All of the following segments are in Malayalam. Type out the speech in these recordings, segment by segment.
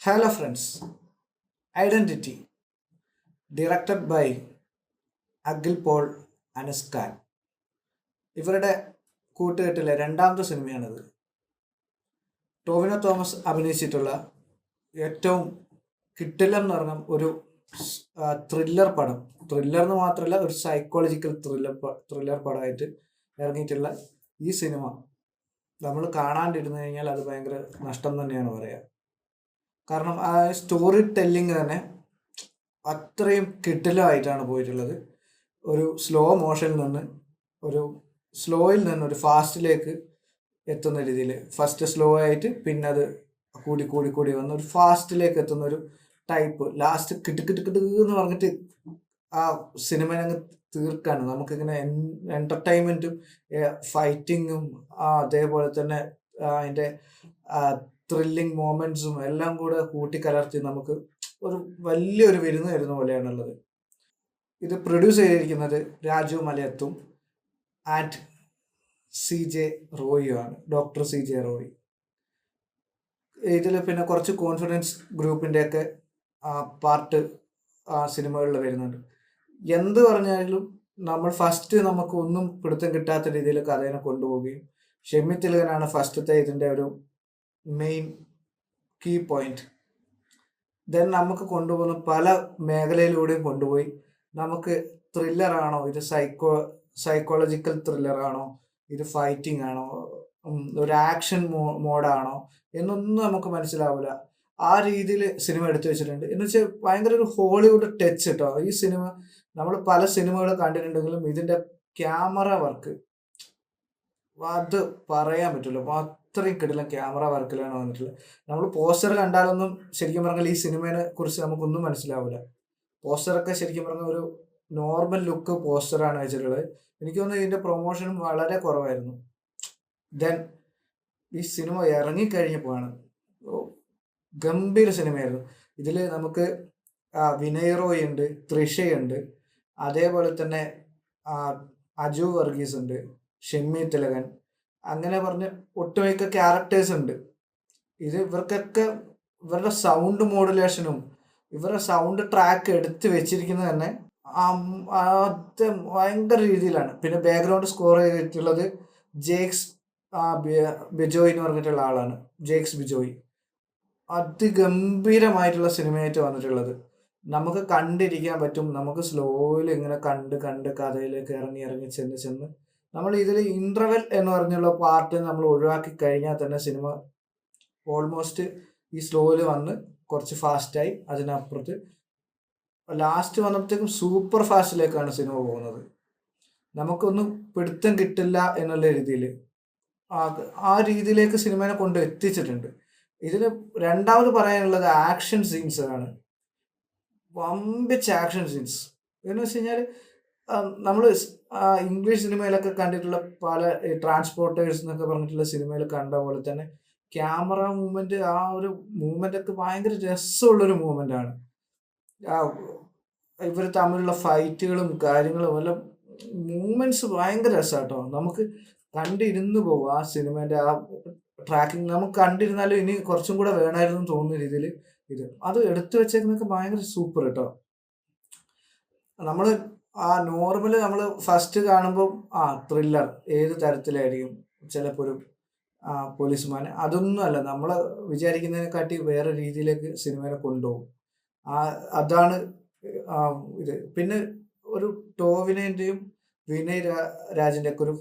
Hello friends, Identity, directed by Akhil Paul അനസ്കാൻ. ഇവരുടെ കൂട്ടുകെട്ടിലെ രണ്ടാമത്തെ സിനിമയാണിത്. ടോവിനോ തോമസ് അഭിനയിച്ചിട്ടുള്ള ഏറ്റവും കിടിലം എന്ന് പറഞ്ഞ ഒരു ത്രില്ലർ പടം. ത്രില്ലർ എന്ന് മാത്രമല്ല, ഒരു സൈക്കോളജിക്കൽ ത്രില്ലർ പടമായിട്ട് ഇറങ്ങിയിട്ടുള്ള ഈ സിനിമ നമ്മൾ കാണാണ്ടിരുന്നു കഴിഞ്ഞാൽ അത് ഭയങ്കര നഷ്ടം തന്നെയാണ് പറയുക. കാരണം ആ സ്റ്റോറി ടെല്ലിങ് തന്നെ അത്രയും കിടിലമായിട്ടാണ് പോയിട്ടുള്ളത്. ഒരു സ്ലോ മോഷനിൽ നിന്ന് സ്ലോയിൽ നിന്ന് ഒരു ഫാസ്റ്റിലേക്ക് എത്തുന്ന രീതിയിൽ, ഫസ്റ്റ് സ്ലോ ആയിട്ട് പിന്നെ അത് കൂടി കൂടി കൂടി വന്ന് ഒരു ഫാസ്റ്റിലേക്ക് എത്തുന്ന ഒരു ടൈപ്പ്. ലാസ്റ്റ് കിട്ട് എന്ന് പറഞ്ഞിട്ട് ആ സിനിമ അങ്ങ് തീർക്കാണ്. നമുക്കിങ്ങനെ എന്റർടൈൻമെന്റും ഫൈറ്റിങ്ങും അതേപോലെ തന്നെ അതിൻ്റെ ത്രില്ലിങ് മൊമെന്റ്സും എല്ലാം കൂടെ കൂട്ടിക്കലർത്തി നമുക്ക് ഒരു വലിയൊരു വിരുന്ന് തരുന്ന പോലെയാണുള്ളത്. ഇത് പ്രൊഡ്യൂസ് ചെയ്തിരിക്കുന്നത് രാജു മലയത്തും ആൻഡ് CJ റോയിയുമാണ്, ഡോക്ടർ CJ റോയി. ഇതിൽ പിന്നെ കുറച്ച് കോൺഫിഡൻസ് ഗ്രൂപ്പിൻ്റെയൊക്കെ പാർട്ട് സിനിമകളിൽ വരുന്നുണ്ട്. എന്ത് പറഞ്ഞാലും നമ്മൾ ഫസ്റ്റ് നമുക്ക് ഒന്നും പിടുത്തം കിട്ടാത്ത രീതിയിൽ കഥയെ കൊണ്ടുപോവുകയും, ഷെമ്മി തിലകനാണ് ഫസ്റ്റത്തെ ഇതിൻ്റെ ഒരു മെയിൻ കീ പോയിന്റ്. ദെൻ നമുക്ക് കൊണ്ടുപോകുന്ന പല മേഖലയിലൂടെയും കൊണ്ടുപോയി നമുക്ക് ത്രില്ലറാണോ, ഇത് സൈക്കോളജിക്കൽ ത്രില്ലറാണോ, ഇത് ഫൈറ്റിംഗ് ആണോ, ഒരു ആക്ഷൻ മോഡാണോ എന്നൊന്നും നമുക്ക് മനസ്സിലാവില്ല. ആ രീതിയിൽ സിനിമ എടുത്തു വെച്ചിട്ടുണ്ട്. എന്ന് വെച്ചാൽ ഭയങ്കര ഒരു ഹോളിവുഡ് ടച്ച് കേട്ടോ. ഈ സിനിമ നമ്മൾ പല സിനിമകൾ കണ്ടിട്ടുണ്ടെങ്കിലും ഇതിൻ്റെ ക്യാമറ വർക്ക് അത് പറയാൻ പറ്റില്ല. അത്രയും കിടിലം ക്യാമറ വർക്കിലാണ് വന്നിട്ടുള്ളത്. നമ്മൾ പോസ്റ്റർ കണ്ടാലൊന്നും ശരിക്കും പറഞ്ഞാൽ ഈ സിനിമയെ കുറിച്ച് നമുക്കൊന്നും മനസ്സിലാവില്ല. പോസ്റ്ററൊക്കെ ശരിക്കും പറഞ്ഞാൽ ഒരു നോർമൽ ലുക്ക് പോസ്റ്ററാണ് വെച്ചിട്ടുള്ളത്. എനിക്ക് തോന്നുന്നു ഇതിൻ്റെ പ്രൊമോഷനും വളരെ കുറവായിരുന്നു. ദെൻ ഈ സിനിമ ഇറങ്ങിക്കഴിഞ്ഞപ്പോഴാണ് ഗംഭീര സിനിമയായിരുന്നു. ഇതിൽ നമുക്ക് വിനയ് റോയ് ഉണ്ട്, തൃഷയുണ്ട്, അതേപോലെ തന്നെ അജു വർഗീസ് ഉണ്ട്, ഷെമ്മി തിലകൻ, അങ്ങനെ പറഞ്ഞ് ഒട്ടുമിക്ക ക്യാരക്ടേഴ്സ് ഉണ്ട്. ഇത് ഇവർക്കൊക്കെ ഇവരുടെ സൗണ്ട് മോഡുലേഷനും ഇവരുടെ സൗണ്ട് ട്രാക്ക് എടുത്ത് വെച്ചിരിക്കുന്നത് തന്നെ അത് ഭയങ്കര രീതിയിലാണ്. പിന്നെ ബാക്ക്ഗ്രൗണ്ട് സ്കോർ ചെയ്തിട്ടുള്ളത് ജേക്സ് ബിജോയ് എന്ന് പറഞ്ഞിട്ടുള്ള ആളാണ്, ജേക്സ് ബിജോയ്. അതിഗംഭീരമായിട്ടുള്ള സിനിമയായിട്ട് വന്നിട്ടുള്ളത്. നമുക്ക് കണ്ടിരിക്കാൻ പറ്റും. നമുക്ക് സ്ലോയിൽ ഇങ്ങനെ കണ്ട് കണ്ട് കഥയിലേക്ക് ഇറങ്ങി ഇറങ്ങി ചെന്ന് നമ്മൾ ഇതിൽ ഇന്റർവെൽ എന്ന് പറഞ്ഞുള്ള പാർട്ട് നമ്മൾ ഒഴിവാക്കി കഴിഞ്ഞാൽ തന്നെ സിനിമ ഓൾമോസ്റ്റ് ഈ സ്ലോയിൽ വന്ന് കുറച്ച് ഫാസ്റ്റായി, അതിനപ്പുറത്ത് ലാസ്റ്റ് വന്നപ്പോഴത്തേക്കും സൂപ്പർ ഫാസ്റ്റിലേക്കാണ് സിനിമ പോകുന്നത്. നമുക്കൊന്നും പിടുത്തം കിട്ടില്ല എന്നുള്ള രീതിയിൽ ആ രീതിയിലേക്ക് സിനിമയെ കൊണ്ട് എത്തിച്ചിട്ടുണ്ട്. ഇതിൽ രണ്ടാമത് പറയാനുള്ളത് ആക്ഷൻ സീൻസ് ആണ്. വമ്പിച്ച ആക്ഷൻ സീൻസ് എന്ന് വെച്ച് കഴിഞ്ഞാൽ നമ്മൾ ഇംഗ്ലീഷ് സിനിമയിലൊക്കെ കണ്ടിട്ടുള്ള പല ട്രാൻസ്പോർട്ടേഴ്സ് എന്നൊക്കെ പറഞ്ഞിട്ടുള്ള സിനിമയിൽ കണ്ട പോലെ തന്നെ ക്യാമറ മൂവ്മെന്റ്, ആ ഒരു മൂവ്മെന്റ് ഒക്കെ ഭയങ്കര രസമുള്ളൊരു മൂവ്മെന്റ് ആണ്. ഇവർ തമ്മിലുള്ള ഫൈറ്റുകളും കാര്യങ്ങളും എല്ലാം മൂവ്മെന്റ്സ് ഭയങ്കര രസമാട്ടോ. നമുക്ക് കണ്ടിരുന്നു പോകും ആ സിനിമേന്റെ ആ ട്രാക്കിങ്. നമുക്ക് കണ്ടിരുന്നാലും ഇനി കുറച്ചും കൂടെ വേണമായിരുന്നു തോന്നുന്ന രീതിയിൽ അത് എടുത്തു വെച്ചേക്കുന്നൊക്കെ ഭയങ്കര സൂപ്പർ കേട്ടോ. നമ്മൾ നോർമല് നമ്മൾ ഫസ്റ്റ് കാണുമ്പോൾ ത്രില്ലർ ഏത് തരത്തിലായിരിക്കും, ചിലപ്പോൾ ഒരു പോലീസ്മാൻ, അതൊന്നും അല്ല. നമ്മൾ വിചാരിക്കുന്നതിനെക്കാട്ടി വേറെ രീതിയിലേക്ക് സിനിമയെ കൊണ്ടുപോകും. അതാണ് ഇത്. പിന്നെ ഒരു ടോവിനേന്റെയും വിനയ് രാജിന്റെ ഒക്കെ ഒരു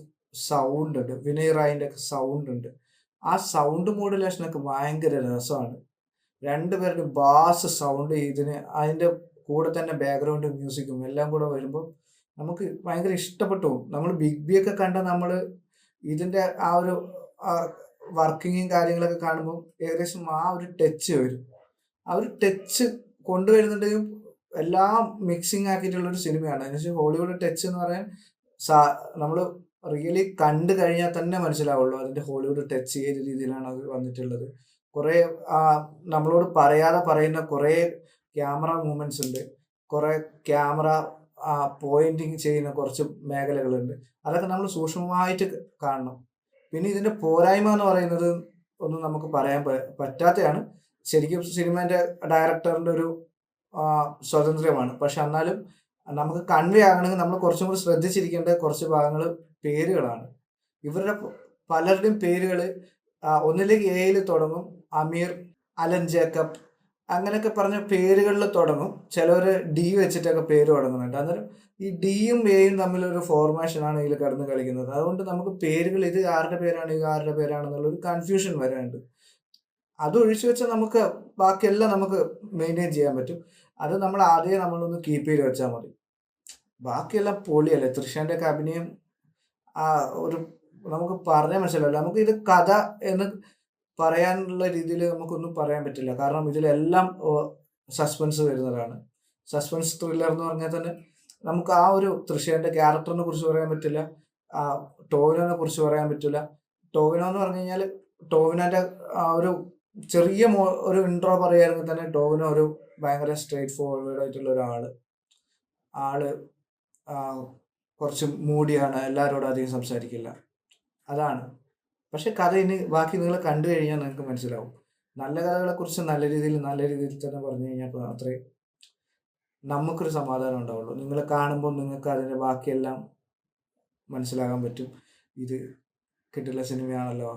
സൗണ്ട് ഉണ്ട്, വിനയ് റായിന്റെ ഒക്കെ സൗണ്ട് ഉണ്ട്. ആ സൗണ്ട് മോഡുലേഷനൊക്കെ ഭയങ്കര രസമാണ്. രണ്ടുപേരുടെ ബാസ് സൗണ്ട് ഇതിന്, അതിന്റെ കൂടെ തന്നെ ബാക്ക്ഗ്രൗണ്ട് മ്യൂസിക്കും എല്ലാം കൂടെ വരുമ്പോൾ നമുക്ക് ഭയങ്കര ഇഷ്ടപ്പെട്ടു. നമ്മൾ ബിഗ് ബി ഒക്കെ കണ്ട നമ്മൾ ഇതിന്റെ ആ ഒരു വർക്കിങ്ങും കാര്യങ്ങളൊക്കെ കാണുമ്പോൾ ഏകദേശം ആ ഒരു ടച്ച് വരും. ആ ഒരു ടച്ച് കൊണ്ടുവരുന്നുണ്ടെങ്കിലും എല്ലാം മിക്സിങ് ആക്കിയിട്ടുള്ള ഒരു സിനിമയാണ്. അതിനുശേഷം ഹോളിവുഡ് ടച്ച് എന്ന് പറയാൻ നമ്മൾ റിയലി കണ്ടു കഴിഞ്ഞാൽ തന്നെ മനസ്സിലാവുള്ളൂ അതിന്റെ ഹോളിവുഡ് ടച്ച് ഏത് രീതിയിലാണ് അത് വന്നിട്ടുള്ളത്. കുറെ നമ്മളോട് പറയാതെ പറയുന്ന കുറെ ക്യാമറ മൂവ്മെന്റ്സ് ഉണ്ട്, കുറെ ക്യാമറ പോയിന്റിങ് ചെയ്യുന്ന കുറച്ച് മേഖലകളുണ്ട്. അതൊക്കെ നമ്മൾ സൂക്ഷ്മമായിട്ട് കാണണം. പിന്നെ ഇതിന്റെ പോരായ്മ എന്ന് പറയുന്നത് ഒന്നും നമുക്ക് പറയാൻ പറ്റാത്തതാണ്. ശരിക്കും സിനിമേൻ്റെ ഡയറക്ടറിൻ്റെ ഒരു സ്വാതന്ത്ര്യമാണ്. പക്ഷെ എന്നാലും നമുക്ക് കൺവേ ആകണമെങ്കിൽ നമ്മൾ കുറച്ചും കൂടി ശ്രദ്ധിച്ചിരിക്കേണ്ട കുറച്ച് ഭാഗങ്ങൾ പേരുകളാണ്. ഇവരുടെ പലരുടെയും പേരുകൾ ഒന്നിലേക്ക് എയിൽ തുടങ്ങും. അമീർ, അലൻ ജേക്കബ് അങ്ങനെയൊക്കെ പറഞ്ഞ പേരുകളിൽ തുടങ്ങും. ചിലവർ ഡി വെച്ചിട്ടൊക്കെ പേര് തുടങ്ങുന്നുണ്ട്. അന്നേരം ഈ ഡിയും എയും തമ്മിലൊരു ഫോർമേഷനാണ് ഇതിൽ കിടന്ന് കളിക്കുന്നത്. അതുകൊണ്ട് നമുക്ക് പേരുകൾ ഇത് ആരുടെ പേരാണ് ഇത് ആരുടെ പേരാണെന്നുള്ളൊരു കൺഫ്യൂഷൻ വരാനുണ്ട്. അത് ഒഴിച്ചു വെച്ചാൽ നമുക്ക് ബാക്കിയെല്ലാം നമുക്ക് മെയിൻറ്റെയിൻ ചെയ്യാൻ പറ്റും. അത് നമ്മൾ ആദ്യമേ നമ്മളൊന്ന് കീപ്പ് ചെയ്ത് വെച്ചാൽ മതി. ബാക്കിയെല്ലാം പൊളിയല്ലേ. തൃശ്ശാൻ്റെ ഒക്കെ അഭിനയം ഒരു നമുക്ക് പറഞ്ഞാൽ മനസ്സിലാവില്ല. നമുക്ക് ഇത് കഥ എന്ന് പറയാനുള്ള രീതിയിൽ നമുക്കൊന്നും പറയാൻ പറ്റില്ല. കാരണം ഇതിലെല്ലാം സസ്പെൻസ് വരുന്നതാണ്. സസ്പെൻസ് ത്രില്ലർ എന്ന് പറഞ്ഞാൽ തന്നെ നമുക്ക് ആ ഒരു തൃശ്ശേൻ്റെ ക്യാരക്ടറിനെ കുറിച്ച് പറയാൻ പറ്റില്ല. ടോവിനോനെ കുറിച്ച് പറയാൻ പറ്റില്ല. ടോവിനോ എന്ന് പറഞ്ഞു കഴിഞ്ഞാൽ ടോവിനോൻ്റെ ഒരു ചെറിയ ഒരു ഇൻട്രോ പറയുകയാണെങ്കിൽ തന്നെ ടോവിനോ ഒരു ഭയങ്കര സ്ട്രേറ്റ് ഫോർവേഡ് ആയിട്ടുള്ള ആള് കുറച്ച് മൂടിയാണ്, എല്ലാവരോടും അധികം സംസാരിക്കില്ല, അതാണ്. പക്ഷെ കഥ ഇനി ബാക്കി നിങ്ങൾ കണ്ടു കഴിഞ്ഞാൽ നിങ്ങൾക്ക് മനസ്സിലാവും. നല്ല കഥകളെക്കുറിച്ച് നല്ല രീതിയിൽ തന്നെ പറഞ്ഞു കഴിഞ്ഞാൽ മാത്രമേ നമുക്കൊരു സമാധാനം ഉണ്ടാവുള്ളൂ. നിങ്ങൾ കാണുമ്പോൾ നിങ്ങൾക്ക് അതിൻ്റെ ബാക്കിയെല്ലാം മനസ്സിലാകാൻ പറ്റും. ഇത് കിട്ടില്ല സിനിമയാണല്ലോ,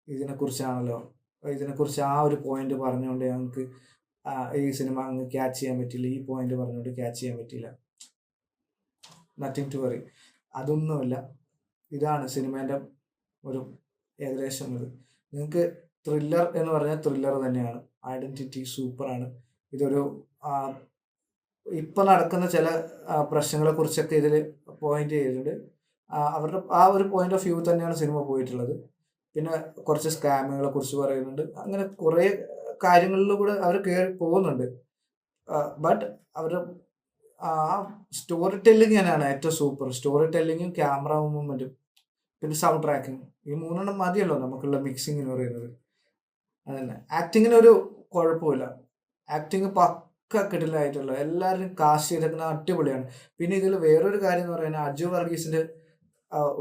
ഇതിനെക്കുറിച്ച് ആ ഒരു പോയിന്റ് പറഞ്ഞുകൊണ്ട് ഞങ്ങൾക്ക് ഈ സിനിമ അങ്ങ് ക്യാച്ച് ചെയ്യാൻ പറ്റില്ല, ഈ പോയിന്റ് പറഞ്ഞുകൊണ്ട് ക്യാച്ച് ചെയ്യാൻ പറ്റില്ല. നത്തിങ് ടു വറി, അതൊന്നുമില്ല. ഇതാണ് സിനിമേൻ്റെ ഒരു ഏകദേശം ഇത്. നിങ്ങൾക്ക് ത്രില്ലർ എന്ന് പറഞ്ഞാൽ ത്രില്ലർ തന്നെയാണ്. ഐഡൻറ്റിറ്റി സൂപ്പറാണ്. ഇതൊരു ഇപ്പം നടക്കുന്ന ചില പ്രശ്നങ്ങളെ കുറിച്ചൊക്കെ ഇതിൽ പോയിന്റ് ചെയ്തിട്ടുണ്ട്. അവരുടെ ആ ഒരു പോയിന്റ് ഓഫ് വ്യൂ തന്നെയാണ് സിനിമ പോയിട്ടുള്ളത്. പിന്നെ കുറച്ച് സ്കാമുകളെ കുറിച്ച് പറയുന്നുണ്ട്. അങ്ങനെ കുറേ കാര്യങ്ങളിലൂടെ അവർ കയറി പോകുന്നുണ്ട്. ബട്ട് അവർ ആ സ്റ്റോറി ടെല്ലിങ് തന്നെയാണ് ഏറ്റവും സൂപ്പർ. സ്റ്റോറി ടെല്ലിങ്ങും ക്യാമറ മൂവ്മെൻറ്റും പിന്നെ സൗണ്ട് ട്രാക്കിങ്, ഈ മൂന്നെണ്ണം മതിയല്ലോ നമുക്കുള്ള മിക്സിംഗ് എന്ന് പറയുന്നത്. അതന്നെ. ആക്ടിങ്ങിനൊരു കുഴപ്പമില്ല. ആക്ടിങ് പക്ക കിടിലായിട്ടുള്ള എല്ലാവരും കാസ്റ്റ് ചെയ്തേക്കുന്ന അടിപൊളിയാണ്. പിന്നെ ഇതിൽ വേറൊരു കാര്യം എന്ന് പറയുന്നത് അജു വർഗീസിൻ്റെ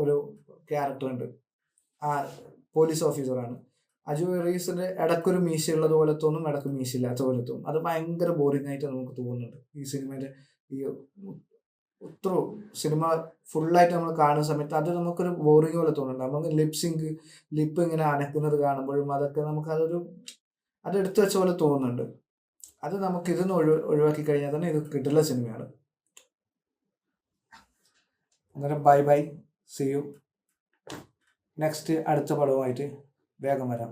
ഒരു ക്യാരക്ടർ ഉണ്ട്. പോലീസ് ഓഫീസറാണ്. അജു വർഗീസിൻ്റെ ഇടയ്ക്കൊരു മീശയുള്ളത് പോലെ തോന്നും, ഇടയ്ക്ക് മീശയില്ലാത്ത പോലെ തോന്നും. അത് ഭയങ്കര ബോറിംഗ് ആയിട്ട് നമുക്ക് തോന്നുന്നുണ്ട്. ഈ സിനിമേൻ്റെ ഈ ഒത്തിരി സിനിമ ഫുള്ളായിട്ട് നമ്മൾ കാണുന്ന സമയത്ത് അത് നമുക്കൊരു ബോറിംഗ് പോലെ തോന്നുന്നുണ്ട്. നമുക്ക് ലിപ്പ് ഇങ്ങനെ അനക്കുന്നത് കാണുമ്പോഴും അതൊക്കെ നമുക്ക് അത് എടുത്തു വെച്ച പോലെ തോന്നുന്നുണ്ട്. അത് നമുക്ക് ഇതൊന്ന് ഒഴിവാക്കി കഴിഞ്ഞാൽ തന്നെ ഇത് കിട്ടുള്ള സിനിമയാണ്. അന്നേരം ബൈ, സീ യു. നെക്സ്റ്റ് അടുത്ത പടവുമായിട്ട് വേഗം വരാം.